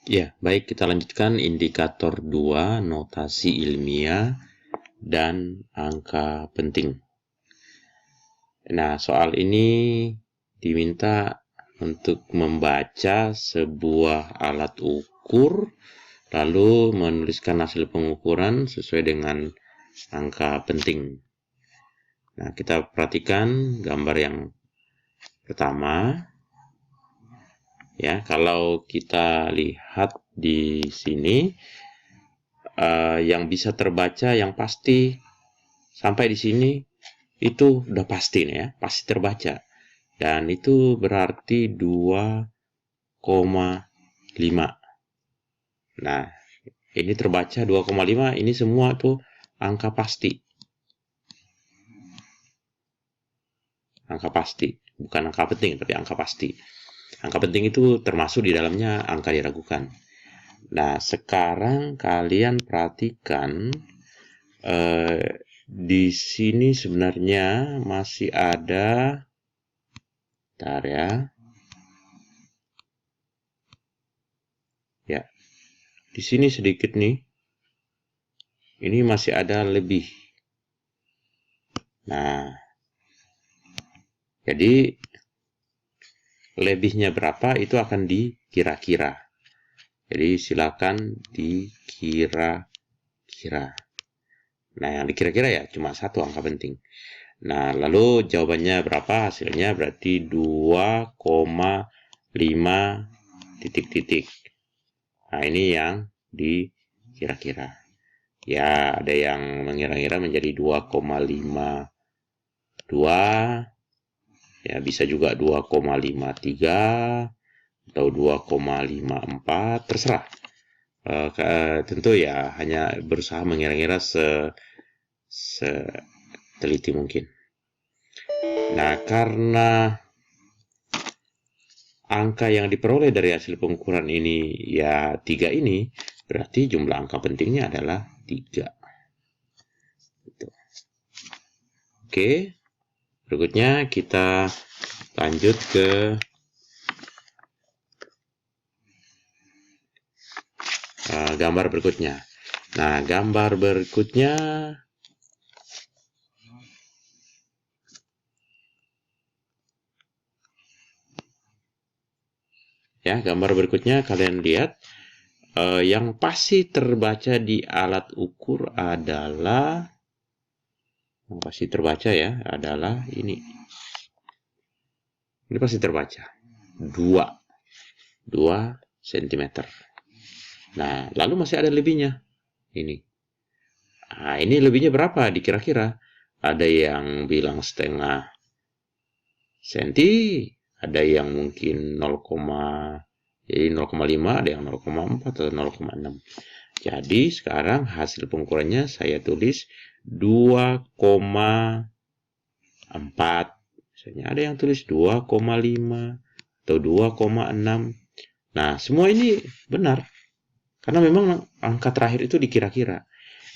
Ya, baik, kita lanjutkan indikator 2, notasi ilmiah dan angka penting. Nah, soal ini diminta untuk membaca sebuah alat ukur, lalu menuliskan hasil pengukuran sesuai dengan angka penting. Nah, kita perhatikan gambar yang pertama. Ya, kalau kita lihat di sini, yang bisa terbaca yang pasti sampai di sini itu udah pasti nih ya, pasti terbaca. Dan itu berarti 2,5. Nah, ini terbaca 2,5, ini semua tuh angka pasti. Angka pasti, bukan angka penting, tapi angka pasti. Angka penting itu termasuk di dalamnya angka diragukan. Nah, sekarang kalian perhatikan di sini sebenarnya masih ada, bentar ya. Ya, di sini sedikit nih. Ini masih ada lebih. Nah, jadi lebihnya berapa itu akan dikira-kira. Jadi silakan dikira-kira. Nah, yang dikira-kira ya cuma satu angka penting. Nah, lalu jawabannya berapa? Hasilnya berarti 2,5 titik-titik. Nah, ini yang dikira-kira. Ya, ada yang mengira-ngira menjadi 2,52, ya bisa juga 2,53 atau 2,54, terserah. Tentu ya hanya berusaha mengira-ngira seteliti mungkin. Nah, karena angka yang diperoleh dari hasil pengukuran ini ya 3 ini, berarti jumlah angka pentingnya adalah 3. Gitu. Oke, berikutnya kita lanjut ke gambar berikutnya. Nah, gambar berikutnya ya, gambar berikutnya kalian lihat yang pasti terbaca di alat ukur adalah ini. Ini pasti terbaca 2 cm. Nah, lalu masih ada lebihnya. Ini. Nah, ini lebihnya berapa dikira-kira? Ada yang bilang setengah senti, ada yang mungkin 0,5, ada yang 0,4 atau 0,6. Jadi sekarang hasil pengukurannya saya tulis 2,4. Misalnya ada yang tulis 2,5 atau 2,6. Nah, semua ini benar. Karena memang angka terakhir itu dikira-kira.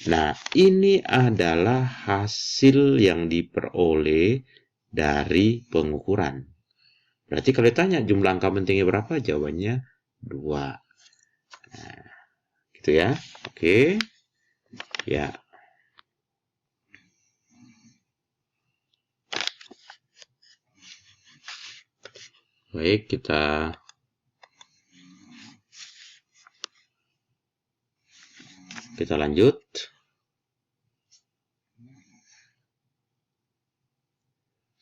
Nah, ini adalah hasil yang diperoleh dari pengukuran. Berarti kalau ditanya jumlah angka pentingnya berapa, jawabannya 2. Nah, gitu ya. Oke. Ya. Baik, kita lanjut.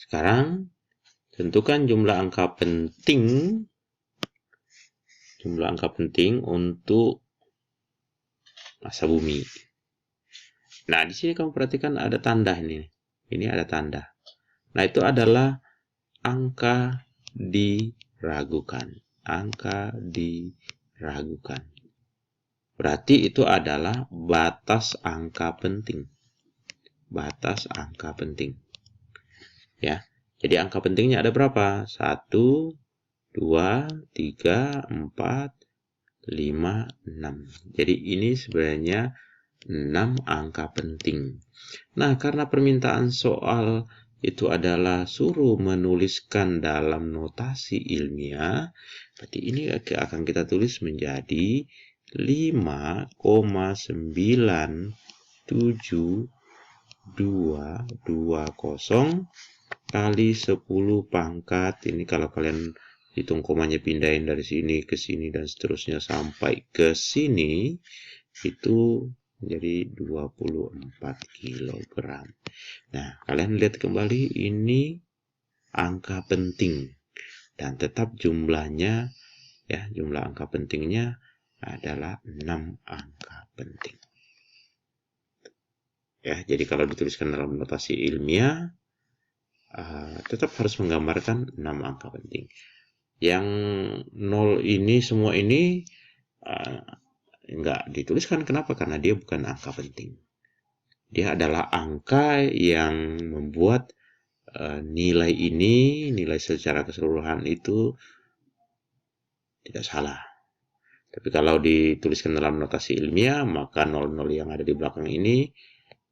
Sekarang tentukan jumlah angka penting untuk massa bumi. Nah, di sini kamu perhatikan ada tanda ini. Ini ada tanda. Nah, itu adalah angka diragukan. Angka diragukan. Berarti itu adalah batas angka penting. Batas angka penting. Ya. Jadi angka pentingnya ada berapa? 1, 2, 3, 4, 5, 6. Jadi ini sebenarnya 6 angka penting. Nah, karena permintaan soal itu adalah suruh menuliskan dalam notasi ilmiah, Berarti ini akan kita tulis menjadi 5,97220 kali 10 pangkat. Ini kalau kalian hitung komanya, pindahin dari sini ke sini dan seterusnya sampai ke sini, itu menjadi 24 kg. Nah, kalian lihat kembali, ini angka penting dan tetap jumlahnya, ya, jumlah angka pentingnya adalah 6 angka penting. Ya, jadi kalau dituliskan dalam notasi ilmiah, tetap harus menggambarkan 6 angka penting. Yang 0 ini, semua ini enggak dituliskan. Kenapa? Karena dia bukan angka penting. Dia adalah angka yang membuat nilai ini, nilai secara keseluruhan itu tidak salah. Tapi kalau dituliskan dalam notasi ilmiah, maka 00 yang ada di belakang ini,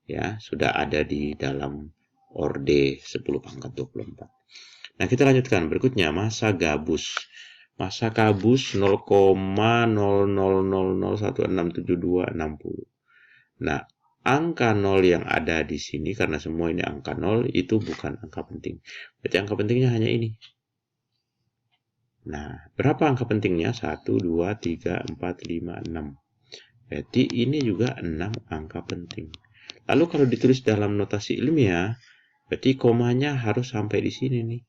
ya, sudah ada di dalam orde 10 pangkat 24. Nah, kita lanjutkan. Berikutnya, massa gabus. Massa gabus 0,0000167260. Nah, angka 0 yang ada di sini, karena semua ini angka 0, itu bukan angka penting. Berarti angka pentingnya hanya ini. Nah, berapa angka pentingnya? 1, 2, 3, 4, 5, 6. Berarti ini juga 6 angka penting. Lalu kalau ditulis dalam notasi ilmiah, berarti komanya harus sampai di sini nih.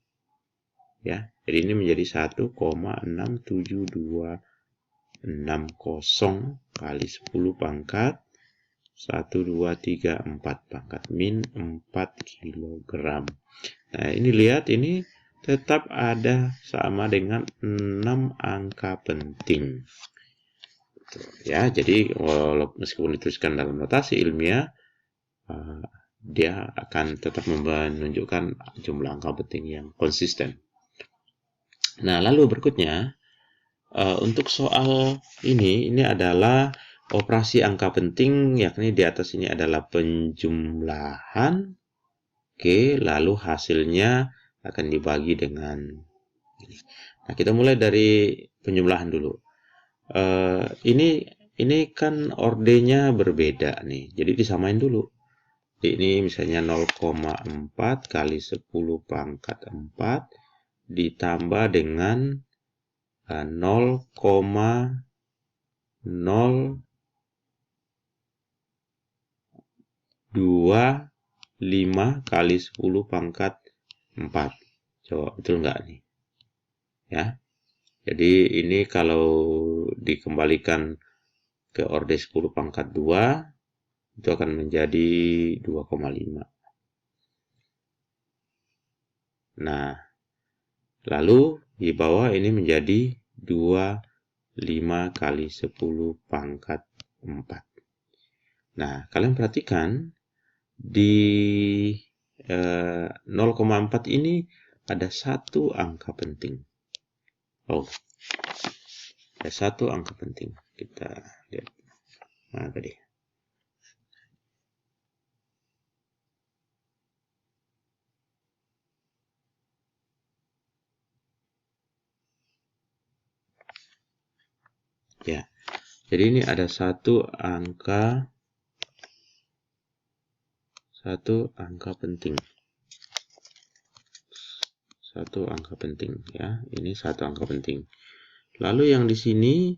Ya, jadi ini menjadi 1,67260 kali 10 pangkat 1, 2, 3, 4 pangkat min 4 kg. Nah, ini lihat, ini tetap ada sama dengan 6 angka penting. Ya, jadi meskipun dituliskan dalam notasi ilmiah, dia akan tetap menunjukkan jumlah angka penting yang konsisten. Nah, lalu berikutnya, untuk soal ini adalah operasi angka penting, yakni di atas ini adalah penjumlahan. Oke, lalu hasilnya akan dibagi dengan ini. Nah, kita mulai dari penjumlahan dulu. Ini kan ordenya berbeda nih, jadi disamain dulu. Ini misalnya 0,4 kali 10 pangkat 4 ditambah dengan 0,025 kali 10 pangkat 4. Coba betul nggak nih? Ya. Jadi ini kalau dikembalikan ke orde 10 pangkat 2, itu akan menjadi 2,5. Nah, lalu di bawah ini menjadi 25 kali 10 pangkat 4. Nah, kalian perhatikan di 0,4 ini ada satu angka penting. Oh, ada satu angka penting. Kita lihat. Mana tadi? Ya, jadi ini ada satu angka penting. Satu angka penting, ya. Ini satu angka penting. Lalu yang di sini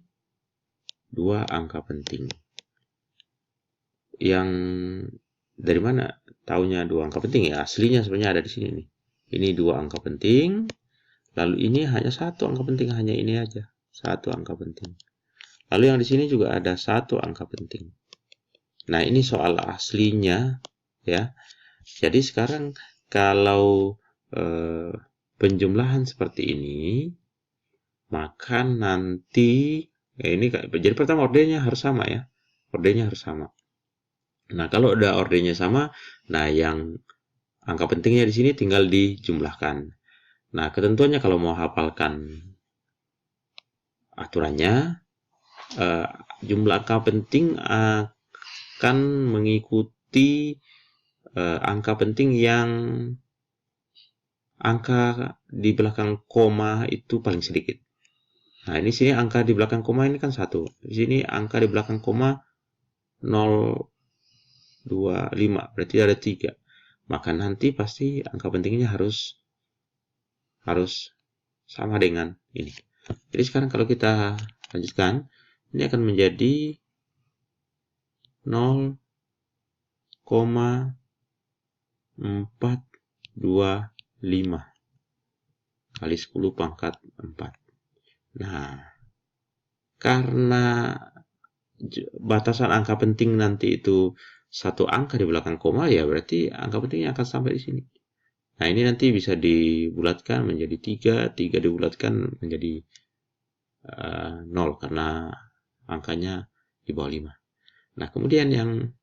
2 angka penting. Yang dari mana taunya 2 angka penting? Ya, aslinya sebenarnya ada di sini nih. Ini 2 angka penting. Lalu ini hanya satu angka penting, hanya ini aja. Satu angka penting. Lalu yang di sini juga ada satu angka penting. Nah, ini soal aslinya, ya. Jadi sekarang kalau penjumlahan seperti ini, maka nanti ini jadi pertama ordenya harus sama, ya. Ordenya harus sama. Nah, kalau udah ordenya sama, nah yang angka pentingnya di sini tinggal dijumlahkan. Nah, ketentuannya kalau mau hafalkan aturannya, jumlah angka penting akan mengikuti angka penting yang angka di belakang koma itu paling sedikit. Nah, ini sini angka di belakang koma ini kan 1. Di sini angka di belakang koma 025, berarti ada 3. Maka nanti pasti angka pentingnya harus sama dengan ini. Jadi sekarang kalau kita lanjutkan, ini akan menjadi 0,425 kali 10 pangkat 4. Nah, karena batasan angka penting nanti itu satu angka di belakang koma, ya berarti angka pentingnya akan sampai di sini. Nah, ini nanti bisa dibulatkan menjadi 3 dibulatkan menjadi 0 karena angkanya di bawah 5. Nah, kemudian yang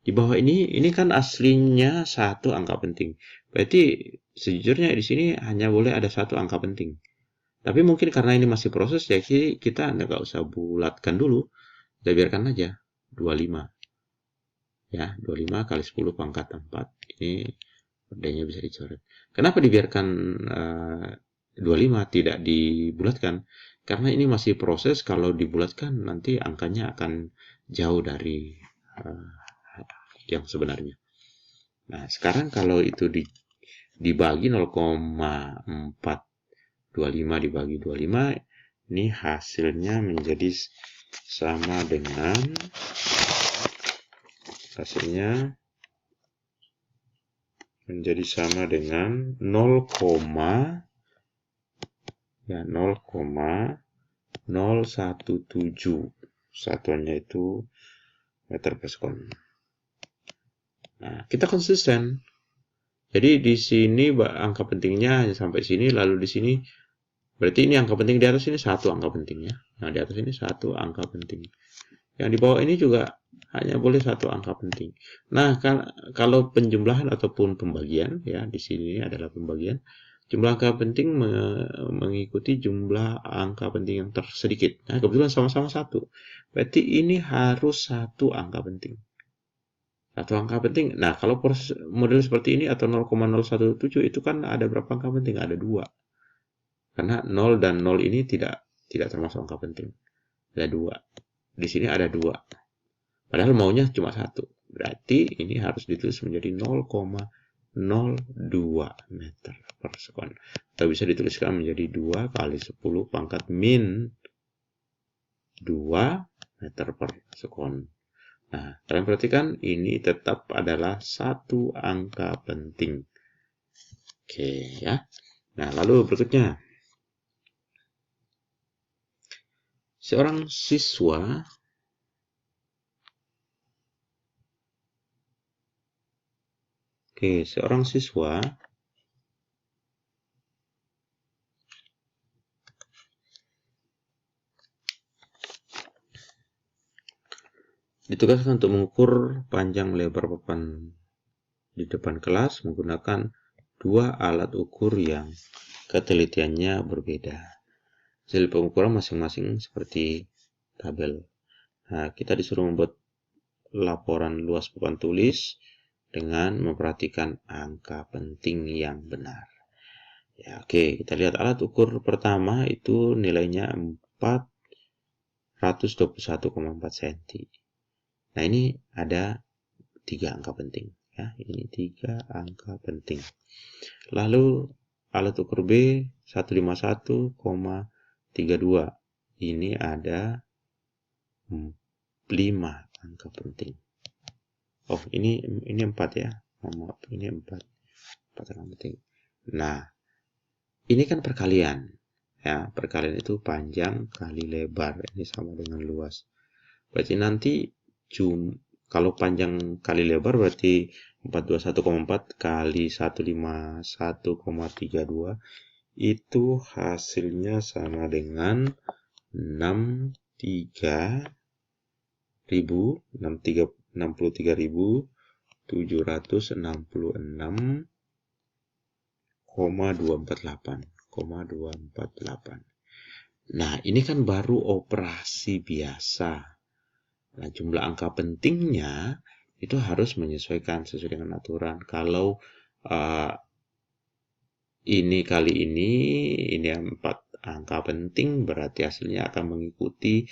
di bawah ini kan aslinya satu angka penting. Berarti sejujurnya di sini hanya boleh ada satu angka penting. Tapi mungkin karena ini masih proses, ya kita nggak usah bulatkan dulu. Kita biarkan aja 25. Ya, 25 kali 10 pangkat 4. Ini perdanya bisa dicoret. Kenapa dibiarkan 25 tidak dibulatkan? Karena ini masih proses, kalau dibulatkan nanti angkanya akan jauh dari yang sebenarnya. Nah, sekarang kalau itu dibagi 0,425 dibagi 25, ini hasilnya menjadi sama dengan 0,017. Satuannya itu meter per sekon. Nah, kita konsisten. Jadi di sini angka pentingnya hanya sampai sini, lalu di sini berarti ini angka penting, di atas ini satu angka pentingnya. Nah, di atas ini satu angka penting. Yang di bawah ini juga hanya boleh satu angka penting. Nah, kalau penjumlahan ataupun pembagian, ya di sini adalah pembagian. Jumlah angka penting mengikuti jumlah angka penting yang tersedikit. Nah, kebetulan sama-sama satu. Berarti ini harus satu angka penting. Satu angka penting. Nah, kalau model seperti ini atau 0,017 itu kan ada berapa angka penting? Ada 2. Karena 0 dan 0 ini tidak termasuk angka penting. Ada 2. Di sini ada 2. Padahal maunya cuma 1. Berarti ini harus ditulis menjadi 0,02 meter per sekon. Atau bisa dituliskan menjadi 2 kali 10 pangkat min 2 meter per sekon. Nah, kalian perhatikan ini tetap adalah satu angka penting. Oke, ya. Nah, lalu berikutnya. Seorang siswa ditugaskan untuk mengukur panjang lebar papan di depan kelas menggunakan 2 alat ukur yang ketelitiannya berbeda. Hasil pengukuran masing-masing seperti tabel. Nah, kita disuruh membuat laporan luas papan tulis dengan memperhatikan angka penting yang benar. Ya, oke, kita lihat alat ukur pertama itu nilainya 421,4 cm. Nah, ini ada 3 angka penting. Ya, ini 3 angka penting. Lalu alat ukur B 151,32. Ini ada 5 angka penting. Oh, ini 4 ya. Maaf, ini 4 angka penting. Nah, ini kan perkalian. Ya, perkalian itu panjang kali lebar. Ini sama dengan luas. Berarti nanti kalau panjang kali lebar berarti 421,4 kali 151,32 itu hasilnya sama dengan 63.246,248. Nah, ini kan baru operasi biasa. Nah, jumlah angka pentingnya itu harus menyesuaikan sesuai dengan aturan. Kalau ini kali ini 4 angka penting berarti hasilnya akan mengikuti